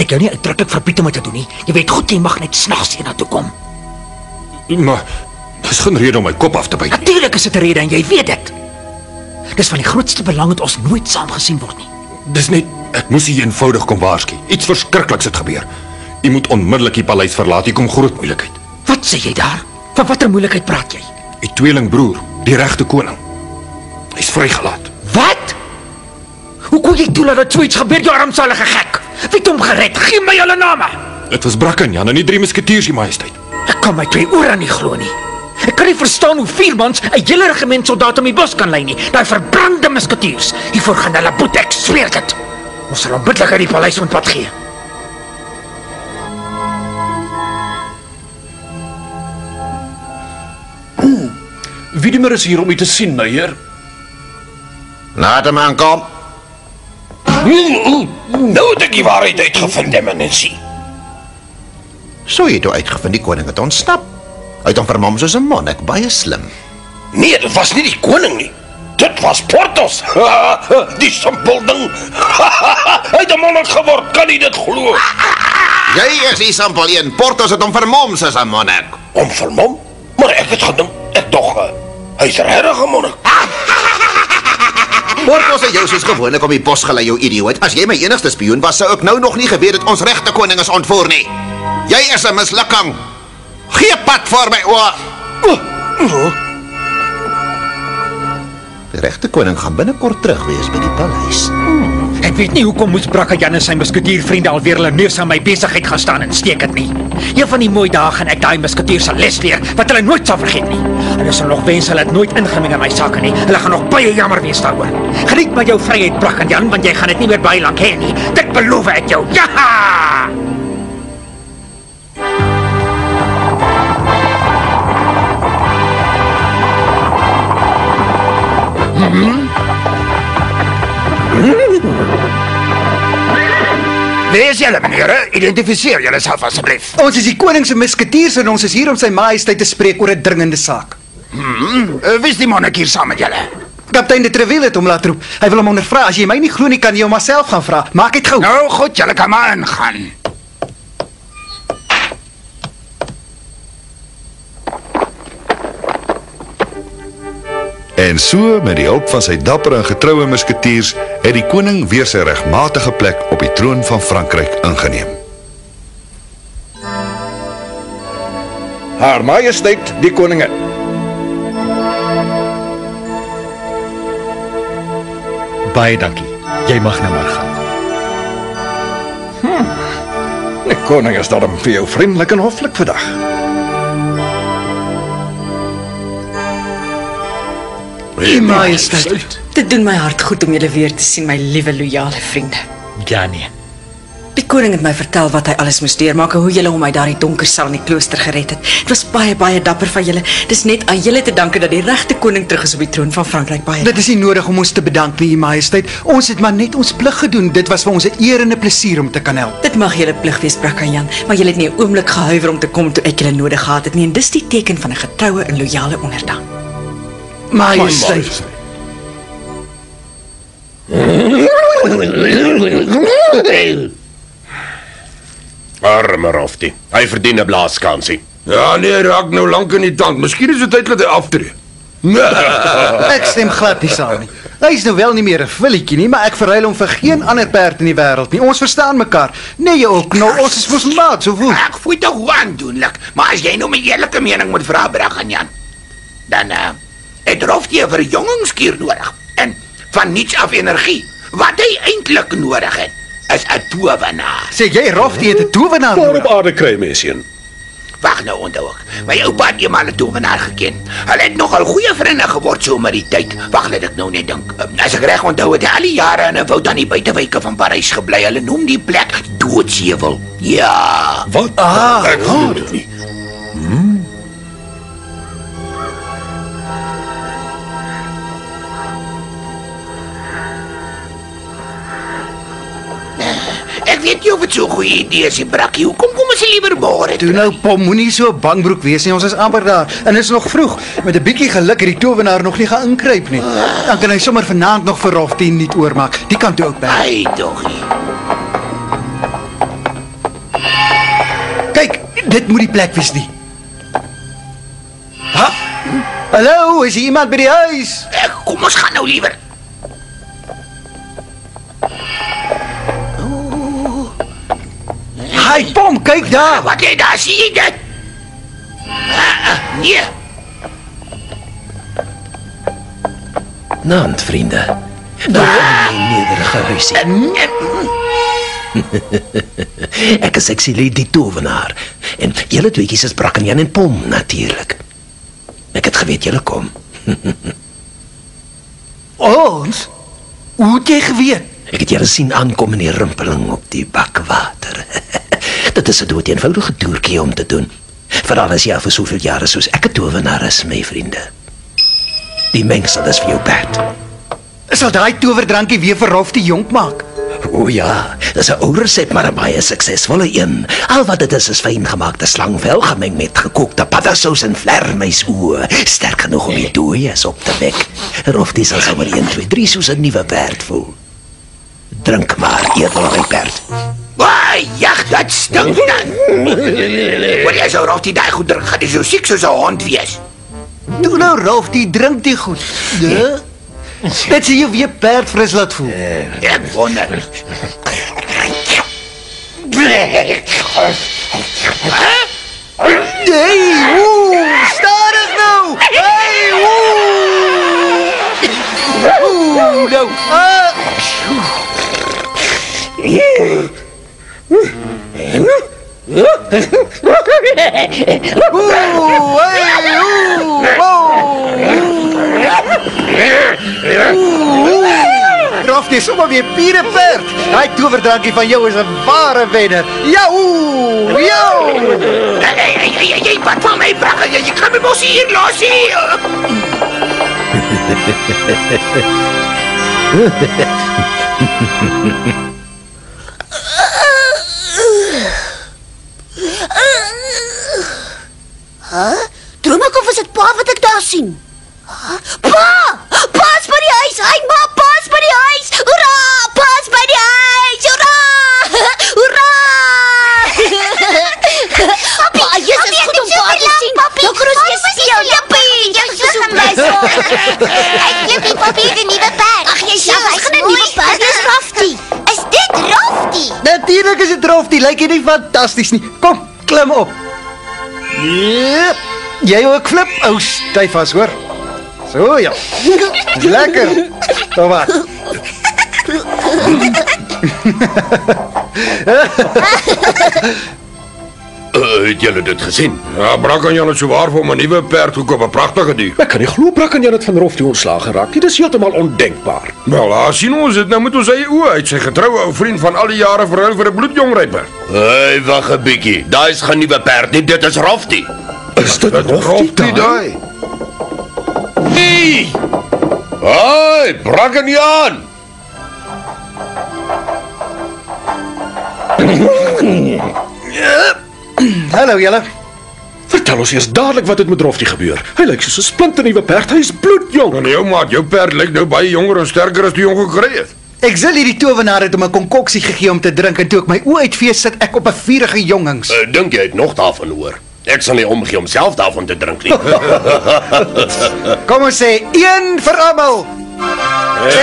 ek jou nie uitdruklik verbied om dit te doen nie. Jy weet goed, jy mag net snags hiernatoe kom. Maar dis geen rede om my kop af te byt nie. Natuurlik is dit 'n rede en jy weet dit. Dis van die grootste belang dat ons nooit saam gesien word nie. Dis net, ek moes hier eenvoudig kom waarsku. Iets verskrikliks het gebeur. U moet onmiddellik die paleis verlaat, hier kom groot moeilikheid. Wat sê jy daar? Van watter moeilikheid praat jy? U tweelingbroer, die regte koning. Hy's vrygelaat. Wat? Hoe kon jy toelaat dat so iets gebeur, jou armsalige gek? Wie het hom gered? Gee my hulle name. Dit was Brakkenjan en die 3 musketiers, die majesteit. Ek kan my 2 ore nie glo nie. Ek kan nie verstaan hoe 4 mans 'n hele regiment soldate om die bos kan lei nie. Daai verbrande musketiers. Hiervoor gaan hulle boet, ek sweer dit. Ons sal onmiddellik uit die paleis ontpad gee. Wiedemer is hier om u te sien, my heer. Laat hem aankom. Nou het ek die waarheid uitgevind, eminensie. So jy het toe uitgevind die koning het ontsnap. Hy het hom vermom soos 'n monnik, baie slim. Nee, dit was nie die koning nie. Dit was Porthos. Die simpel ding. Hy het 'n monnik geword, kan jy dit glo? Jy is die simpel een. Porthos het hom vermom soos 'n monnik. Om vermom? Maar ek het gedink, ek dog, hy's regtig 'n monnik. Porthos het jou soos gewoonlik om die bos gelei, jou idioot. As jy my enigste spioen was, sou ek nou nog nie geweet het ons regte koning is ontvoer nie. Jy is 'n mislukking. Gee pad voor my oor. Die regte koning gaan binnekort terug wees by die paleis. Ek weet nie hoekom moes Brakkenjan en sy musketiervriende alweer hulle neus aan my besigheid gaan staan en steek dit nie. Een van die mooi dae gaan ek daai musketiers se les leer wat hulle nooit sal vergeet nie. Hulle sal nog wens hulle het nooit ingemeng in my sake nie. Hulle gaan nog baie jammer wees daaroor. Geniet maar jou vryheid, Brakkenjan, want jy gaan dit nie meer baie lank hê nie. Dit beloof ek jou. Ja! Wees julle, meneer, identifiseer julle self asseblief. Ons is die koning se musketiers en ons is hier om sy majesteit te spreek oor 'n dringende saak. Wie is die monnik hier saam met julle? Kaptein de Treville het hom laat roep. Hy wil hom ondervra. As jy my nie glo nie, kan jy hom maar self gaan vra. Maak dit gou. Nou goed, julle kan maar ingaan. En so, met die hulp van sy dapper en getroue musketiers, het die koning weer sy regmatige plek op die troon van Frankryk ingeneem. Haar majesteit, die koningin. Baie dankie. Jy mag nou maar gaan. Die koning is daarom vir jou vriendelik en hoflik vandag. Die majesteit. Dit doen my hart goed om julle weer te sien, my liewe loyale vriende. Ja, nee. Die koning het my vertel wat hy alles moes deurmaak en hoe julle hom uit daardie donker sel in die klooster gered het. Dit was baie, baie dapper van julle. Dis net aan julle te danke dat die regte koning terug is op die troon van Frankryk. Baie. Dit is nie nodig om ons te bedank nie, majesteit. Ons het maar net ons plig gedoen. Dit was vir ons 'n eer en 'n plesier om te kan help. Dit mag julle plig wees, Brakkenjan, maar julle het nie 'n oomblik gehuiwer om te kom toe ek julle nodig gehad het nie, en dis die teken van 'n getroue en loyale onderdaan. Majesteit. Arme Roftie, hy verdien 'n blaaskansie. Ja, nee, raak nou lank in die tand. Miskien is dit tyd dat hy aftree. Ek stem glad nie saam nie. Hy is nou wel nie meer 'n villetjie nie, maar ek verruil hom vir geen ander perd in die wêreld nie. Ons verstaan mekaar. Nee, jy ook knol, ons is mos maat, so voel. Ek voel toch aandoenlik, maar as jy nou my eerlike mening moet vra, Brakkenjan, dan het Roftie 'n verjongingskuur nodig. En van niets af energie. Wat hy eintlik nodig het, is 'n towenaar. Sê jy Roftie het 'n towenaar Waar nodig? op aarde kry mens een? Wag nou, onthou ek. My oupa het eendag 'n towenaar geken. Hulle het nogal goeie vriende geword so met die tyd. Wag, laat ek nou net dink. As ek reg onthou, het hy al die jare in 'n woud aan die buitewyke van Parys gebly. Hulle noem die plek Doodsheuwel. Ja. Wat? Ek glo dit nie. Ek weet nie of dit so 'n goeie idee is, Brakkie. Hoekom kom ons liewer môre toe? Toe nou, Pom, moenie so bangbroek wees nie. Ons is amper daar. En dit is nog vroeg. Met 'n bietjie geluk het die towenaar nog nie gaan ingryp nie. Dan kan hy sommer vanaand nog vir Roftie nuut oormaak. Die kan toe ook by. Ai, tog. Dit moet die plek wees nie. Ha? Hallo, is hier iemand by die huis? Kom ons gaan nou liewer. Hey, Pom, kyk daar. Wat jy daar sien jy dit? Nee. Naand, vriende. Nou in my nederige huisie. Ek is Exilie die tovenaar. En julle tweekies is Brakkenjan en Pom, natuurlijk. Ek het geweet julle kom. Ons? Hoe het jy geweet? Ek het julle sien aankom in die rimpeling op die bak water. Dit is 'n doodeenvoudige toertjie om te doen. Veral as jy al vir soveel jare soos ek 'n tovenaar is, my vriende. Die mengsel is vir jou perd. Sal daai toverdrankie weer vir Rolf die Jonk maak? O ja, dis 'n ou resep, maar 'n baie suksesvolle een. Al wat dit is fyn gemaakte slangvel gemeng met gekookte paddersous en vlermuisoë. Sterk genoeg om die dooies op te wek. Rolf die sal sommer 1, 2, 3 soos 'n nuwe perd voel. Drink maar, edelry perd. Waai, jag, dat stink dan. Wat jy sou Rolf die daai goed drink, gaan jy so siek soos 'n hond wees. Doe nou, Rolf, die drink die goed. Ja? Dit sê jy weer perd fris laat voel. Ek wonder. Hey, woe, stadig nou. Hey, woe. Nou. Rolf, dis sommer weer pure perd. Daai toverdrankie van jou is 'n ware wenner. Jou! Jy pat van my brakke, jy kan my mos hier los hier. Droom ek of is dit pa wat ek daar sien? Pa! Pa's by die huis! Hy ma, pa's by die huis! Hoera! Pa's by die huis! Hoera! Hoera! Pa, jy is goed om pa te sien. Nou kan ons weer speel. Jippie! Jy is so blij so. Ek klip die papier die nuwe perd. Ag, jy sê, ons gaan 'n nuwe perd. Dis Raftie. Is dit Raftie? Natuurlijk is dit Raftie. Lyk jy nie fantasties nie? Kom, klim op. Yep. Jy ook flip, ou styf as hoor. So ja. Lekker. Kom maar. Het julle dit gesien? Ja, Brakkenjan het sowaar vir 'n nuwe perd gekoop, 'n pragtige dier. Ek kan nie glo Brakkenjan het van Rolf die ontslae geraak nie. Dis heeltemal ondenkbaar. Wel, sien ons dit nou met ons eie oë uit. Sy getroue ou vriend van al die jare verhuil vir 'n bloedjong ryper. Hey, wag 'n bietjie. Daai is geen nuwe perd nie, dit is Raftie. Is dit Raftie daai? Hey! Hey, Brakkenjan! Hallo julle. Vertel ons eers dadelik wat het met Raftie gebeur. Hy lyk soos 'n splinternuwe perd. Hy is bloedjong. En jou maat, jou perd lyk nou baie jonger en sterker as die jong gekry het. Ek sê hierdie tovenaar het hom 'n konkoksie gegee om te drink en toe ek my oë uitfees sit ek op 'n vurige jongings. Dink jy het nog daarvan hoor? Ek sal nie omgee om self daarvan te drink nie. Kom ons sê een vir almal.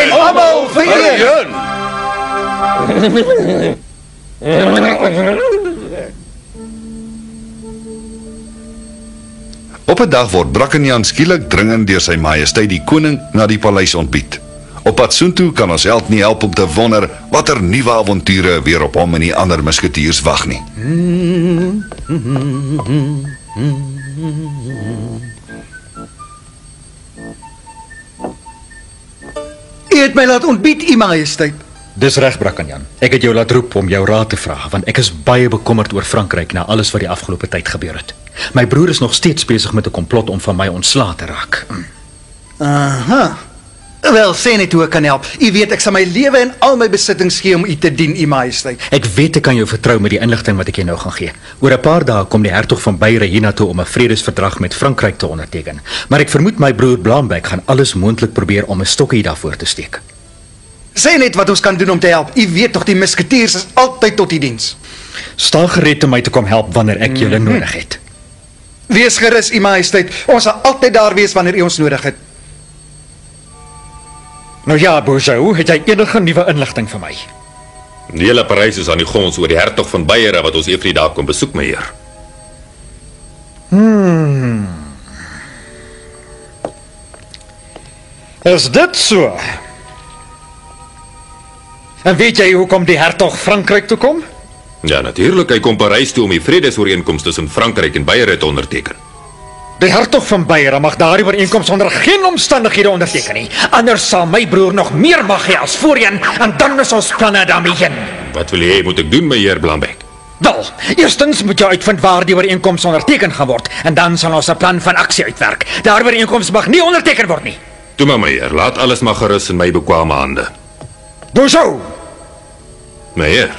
En almal vir een. Op 'n dag word Brakkenjan skielik dringend deur sy majesteit die koning na die paleis ontbied. Op pad soontoe kan ons held nie help om te wonder watter nuwe avonture weer op hom en die ander musketiers wag nie. U het my laat ontbied, U Majesteit. Dis reg, Brakkenjan. Ek het jou laat roep om jou raad te vra, want ek is baie bekommerd oor Frankryk na alles wat die afgelope tyd gebeur het. My broer is nog steeds besig met 'n komplot om van my ontslae te raak. Aha. Wel, sê net hoe ek kan help. U weet ek sal my lewe en al my besittings gee om u te dien, U Majesteit. Ek weet ek kan jou vertrou met die inligting wat ek jou nou gaan gee. Oor 'n paar dae kom die hertog van Beiere hiernatoe om 'n vredesverdrag met Frankryk te onderteken. Maar ek vermoed my broer Blaanbeck gaan alles moontlik probeer om 'n stokkie daarvoor te steek. Sê net wat ons kan doen om te help. U weet tog die musketiers is altyd tot u diens. Staan gereed om my te kom help wanneer ek julle nodig het. Wees gerus, U Majesteit. Ons sal altyd daar wees wanneer U ons nodig het. Nou ja, Bozo, het jy enige nuwe inligting vir my? Die hele Parys is aan die gons oor die hertog van Beiere wat ons eendag daar kom besoek, meneer. Is dit so? En weet jy hoekom die hertog Frankryk toe kom? Ja, natuurlijk. Hy kom Parys toe om die vredesooreenkoms tussen Frankryk en Beiere te onderteken. Die hertog van Beiere mag daardie ooreenkoms onder geen omstandighede onderteken nie. Anders sal my broer nog meer mag hê as voorheen en dan is ons planne daarmee heen. Wat wil jy moet ek doen, meneer Blambeck? Wel, eerstens moet jy uitvind waar die ooreenkoms onderteken gaan word en dan sal ons 'n plan van aksie uitwerk. Daardie ooreenkoms mag nie onderteken word nie. Toe maar, meneer, laat alles maar gerus in my bekwame hande. Bozo! Meneer.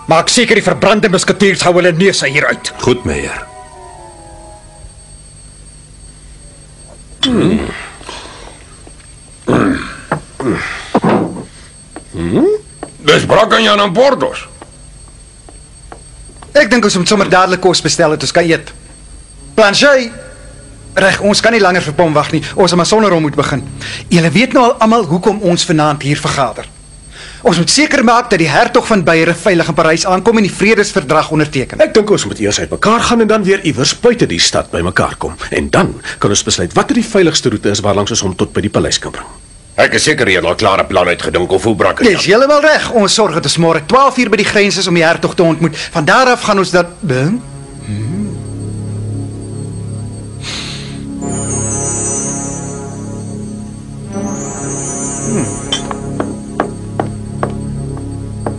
Maak seker die verbrande musketiers hou hulle neuse hieruit. Goed, meneer. Dis Brackenjan en Portos. Ek dink ons moet sommer dadelik kos bestel het ons kan eet. Planchet! Reg, ons kan nie langer vir Pom wag nie. Ons sal maar sonder hom moet begin. Julle weet nou al almal hoekom ons vanaand hier vergader. Ons moet seker maak dat die hertog van Beiere veilig in Parys aankom en die vredesverdrag onderteken. Ek dink ons moet eers uitmekaar gaan en dan weer iewers buite die stad bymekaar kom. En dan kan ons besluit watter die veiligste roete is waarlangs ons hom tot by die paleis kan bring. Ek is seker jy het 'n klare plan uitgedink of hoe Brackenjan. Dis heeltemal reg. Ons sorg dat ons môre 12:00 by die grens is om die hertog te ontmoet. Van daar af gaan ons dat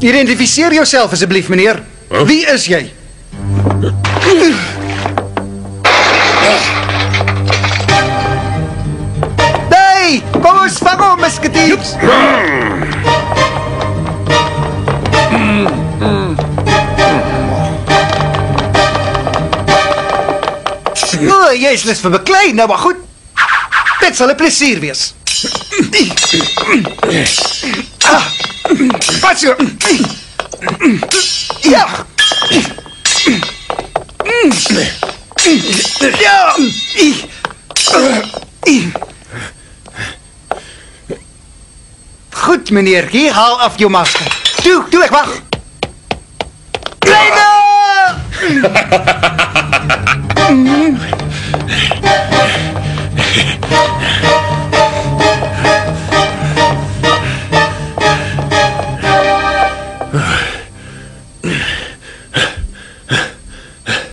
Identifiseer jouself asseblief, meneer. Wie is jy? Hey, kom ons vang hom, musketiers. Jy is lus vir beklei, nou maar goed. Dit sal 'n plesier wees. Wat so? Ja. Ja. Goed, meneer, hier haal af jou masker. Toe, ek wag. Kleine!